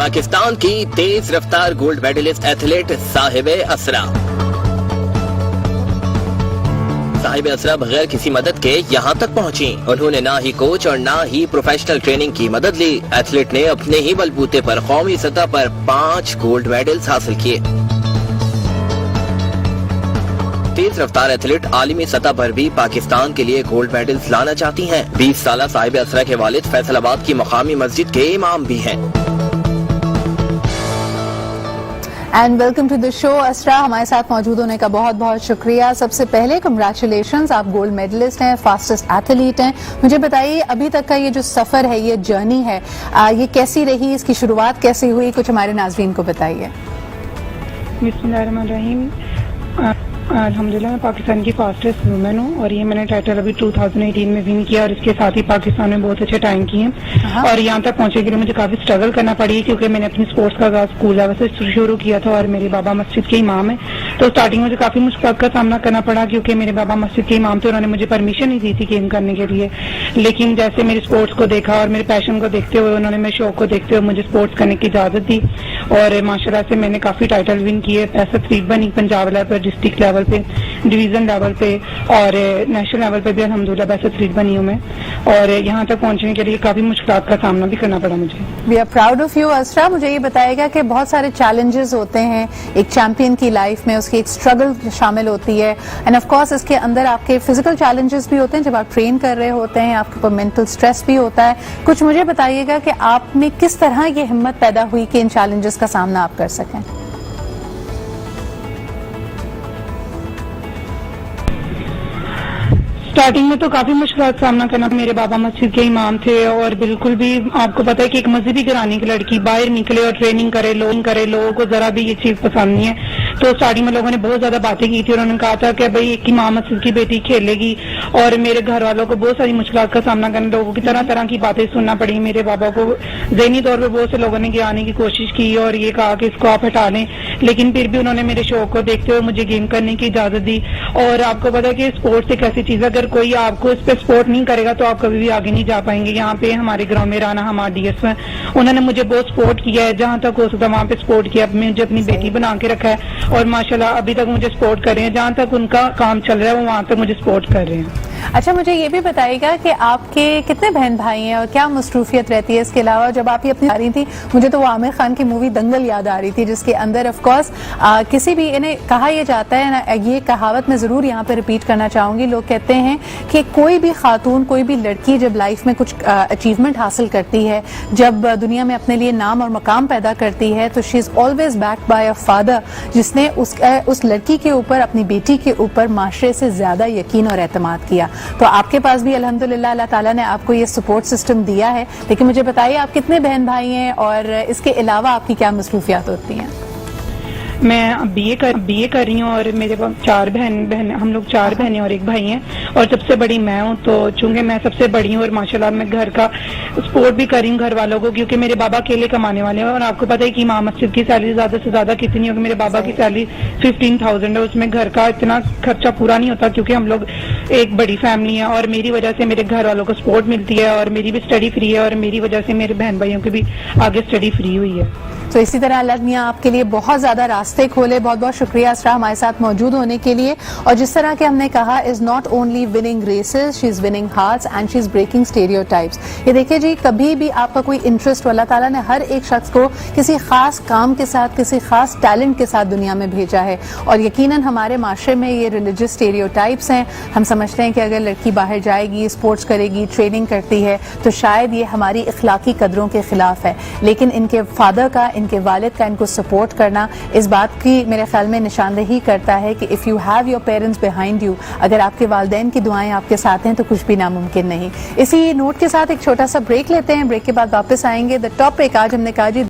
پاکستان کی تیز رفتار گولڈ میڈلسٹ ایتھلیٹ صاحب اسرا بغیر کسی مدد کے یہاں تک پہنچی. انہوں نے نہ ہی کوچ اور نہ ہی پروفیشنل ٹریننگ کی مدد لی. ایتھلیٹ نے اپنے ہی بلبوتے پر قومی سطح پر 5 گولڈ میڈلز حاصل کیے. تیز رفتار ایتھلیٹ عالمی سطح پر بھی پاکستان کے لیے گولڈ میڈلز لانا چاہتی ہیں. 20 سالہ صاحب اسرا کے والد فیصل آباد کی مقامی مسجد کے امام بھی ہیں. اینڈ ویلکم ٹو دا شو. اسرا، ہمارے ساتھ موجود ہونے کا بہت بہت شکریہ. سب سے پہلے کنگریچولیشنز، آپ گولڈ میڈلسٹ ہیں، فاسٹسٹ ایتھلیٹ ہیں. مجھے بتائیے ابھی تک کا یہ جو سفر ہے، یہ جرنی ہے، یہ کیسی رہی؟ اس کی شروعات کیسی ہوئی؟ کچھ ہمارے ناظرین کو بتائیے. بسم اللہ الرحمن الرحیم. الحمدللہ میں پاکستان کی فاسٹسٹ وومن ہوں اور یہ میں نے ٹائٹل ابھی 2018 میں ون کیا اور اس کے ساتھ ہی پاکستان میں بہت اچھے ٹائم کیے ہیں. اور یہاں تک پہنچنے کے لیے مجھے کافی اسٹرگل کرنا پڑی کیونکہ میں نے اپنی اسپورٹس کا آغاز اسکول لیول سے شروع کیا تھا اور میرے بابا مسجد کے امام ہیں. تو اسٹارٹنگ میں مجھے کافی مشکلات کا سامنا کرنا پڑا کیونکہ میرے بابا مسجد کے امام تھے. انہوں نے مجھے پرمیشن نہیں دی تھی گیم کرنے کے لیے، لیکن جیسے میری اسپورٹس کو دیکھا اور میرے پیشن کو دیکھتے ہوئے انہوں نے میرے شوق کو دیکھتے ہوئے مجھے اسپورٹس کرنے کی اجازت دی اور ماشاءاللہ سے میں نے کافی ٹائٹل ون کیے. ایسا ایتھلیٹ بنی پنجاب لیول پر، ڈسٹرکٹ لیول پہ، ڈویژن لیول پہ اور نیشنل لیول پہ بھی الحمدللہ بیسٹ ایتھلیٹ بنی ہوں میں. اور یہاں تک پہنچنے کے لیے کافی مشکلات کا سامنا بھی کرنا پڑا مجھے. We are proud of you. Isra, مجھے یہ بتائے گا کہ بہت سارے چیلنجز ہوتے ہیں ایک چیمپئن کی لائف میں، اس کی ایک اسٹرگل شامل ہوتی ہے اینڈ آف کورس اس کے اندر آپ کے فزیکل چیلنجز بھی ہوتے ہیں جب آپ ٹرین کر رہے ہوتے ہیں، آپ کے اوپر مینٹل اسٹریس بھی ہوتا ہے. کچھ مجھے بتائیے گا کہ آپ میں کس طرح یہ ہمت پیدا ہوئی کہ ان چیلنجز کا سامنا آپ کر سکیں؟ اسٹارٹنگ میں تو کافی مشکلات کا سامنا کرنا. میرے بابا مسجد کے امام تھے اور بالکل بھی آپ کو پتا ہے کہ ایک مذہبی گھرانے کی لڑکی باہر نکلے اور ٹریننگ کرے، لوگوں کو ذرا بھی یہ چیز پسند نہیں ہے. تو اسٹارٹنگ میں لوگوں نے بہت زیادہ باتیں کی تھی اور انہوں نے کہا تھا کہ بھائی ایک امام مسجد کی بیٹی کھیلے گی. اور میرے گھر والوں کو بہت ساری مشکلات کا سامنا کرنا، لوگوں کی طرح کی باتیں سننا پڑی. میرے بابا کو ذہنی طور پہ بہت سے لوگوں نے گرانے کی کوشش کی اور یہ کہا کہ اس کو آپ ہٹا لیں، لیکن پھر بھی انہوں نے میرے شوق کو دیکھتے ہوئے مجھے گیم کرنے کی اجازت دی. اور آپ کو پتا ہے کہ اسپورٹس ایک ایسی چیز ہے، اگر کوئی آپ کو اس پہ سپورٹ نہیں کرے گا تو آپ کبھی بھی آگے نہیں جا پائیں گے. یہاں پہ ہمارے گراؤنڈ میں رانا ہمارا ڈی ایس میں انہوں نے مجھے بہت سپورٹ کیا ہے، جہاں تک ہو سکتا وہاں پہ سپورٹ کیا. مجھے اپنی بیٹی بنا کے رکھا ہے اور ماشاءاللہ ابھی تک مجھے سپورٹ کر رہے ہیں. جہاں تک ان کا کام چل رہا ہے وہ وہاں تک مجھے سپورٹ کر رہے ہیں. اچھا، مجھے یہ بھی بتائیے گا کہ آپ کے کتنے بہن بھائی ہیں اور کیا مصروفیت رہتی ہے؟ اس کے علاوہ جب آپ یہ اپنی آ رہی تھی، مجھے تو وہ عامر خان کی مووی دنگل یاد آ رہی تھی جس کے اندر آف کورس کسی بھی انہیں کہا یہ جاتا ہے، یہ کہاوت میں ضرور یہاں پہ ریپیٹ کرنا چاہوں گی. لوگ کہتے ہیں کہ کوئی بھی خاتون، کوئی بھی لڑکی جب لائف میں کچھ اچیومنٹ حاصل کرتی ہے، جب دنیا میں اپنے لیے نام اور مقام پیدا کرتی ہے، تو she is always backed by a father جس نے اس لڑکی کے اوپر، اپنی بیٹی کے اوپر معاشرے سے زیادہ یقین اور اعتماد کیا. تو آپ کے پاس بھی الحمدللہ اللہ تعالیٰ نے آپ کو یہ سپورٹ سسٹم دیا ہے. لیکن مجھے بتائیے آپ کتنے بہن بھائی ہیں اور اس کے علاوہ آپ کی کیا مصروفیات ہوتی ہیں؟ میں بی اے کر رہی ہوں اور میرے پاس 4 بہن ہم لوگ 4 بہنیں اور 1 بھائی ہیں اور سب سے بڑی میں ہوں. تو چونکہ میں سب سے بڑی ہوں اور ماشاءاللہ میں گھر کا سپورٹ بھی کر رہی ہوں گھر والوں کو، کیونکہ میرے بابا اکیلے کمانے والے ہیں اور آپ کو پتہ ہے کہ امام مسجد کی سیلری زیادہ سے زیادہ کتنی ہوگی. میرے بابا کی سیلری 15,000 ہے. اس میں گھر کا اتنا خرچہ پورا نہیں ہوتا کیونکہ ہم لوگ ایک بڑی فیملی ہے اور میری وجہ سے میرے گھر والوں کو سپورٹ ملتی ہے اور میری بھی اسٹڈی فری ہے اور میری وجہ سے میرے بہن بھائیوں کی بھی آگے اسٹڈی فری ہوئی ہے. تو اسی طرح اللہ میاں آپ کے لیے بہت زیادہ راستے کھولے. بہت بہت شکریہ اسرا ہمارے ساتھ موجود ہونے کے لیے. اور جس طرح کہ ہم نے کہا is not only winning races, she is winning hearts and she is breaking stereotypes. یہ دیکھیے جی، کبھی بھی آپ کا کوئی انٹرسٹ، اللہ تعالیٰ نے ہر ایک شخص کو کسی خاص کام کے ساتھ، کسی خاص ٹیلنٹ کے ساتھ دنیا میں بھیجا ہے. اور یقیناً ہمارے معاشرے میں یہ ریلیجس اسٹیریوٹائپس ہیں. ہم سمجھتے ہیں کہ اگر لڑکی باہر جائے گی، اسپورٹس کرے گی، ٹریننگ کرتی ہے تو شاید یہ ہماری اخلاقی قدروں کے خلاف ہے. لیکن ان کے فادر کا، ان کے والد کا ان کو سپورٹ کرنا اس بات کی میرے خیال میں نشاندہی کرتا ہے کہ if you have your parents behind you, اگر آپ کے والدین کی دعائیں آپ کے ساتھ ہیں تو کچھ بھی ناممکن نہیں. اسی نوٹ کے ساتھ ایک چھوٹا سا بریک لیتے ہیں. بریک کے بعد واپس آئیں گے. دا ٹاپک آج ہم نے کہا جی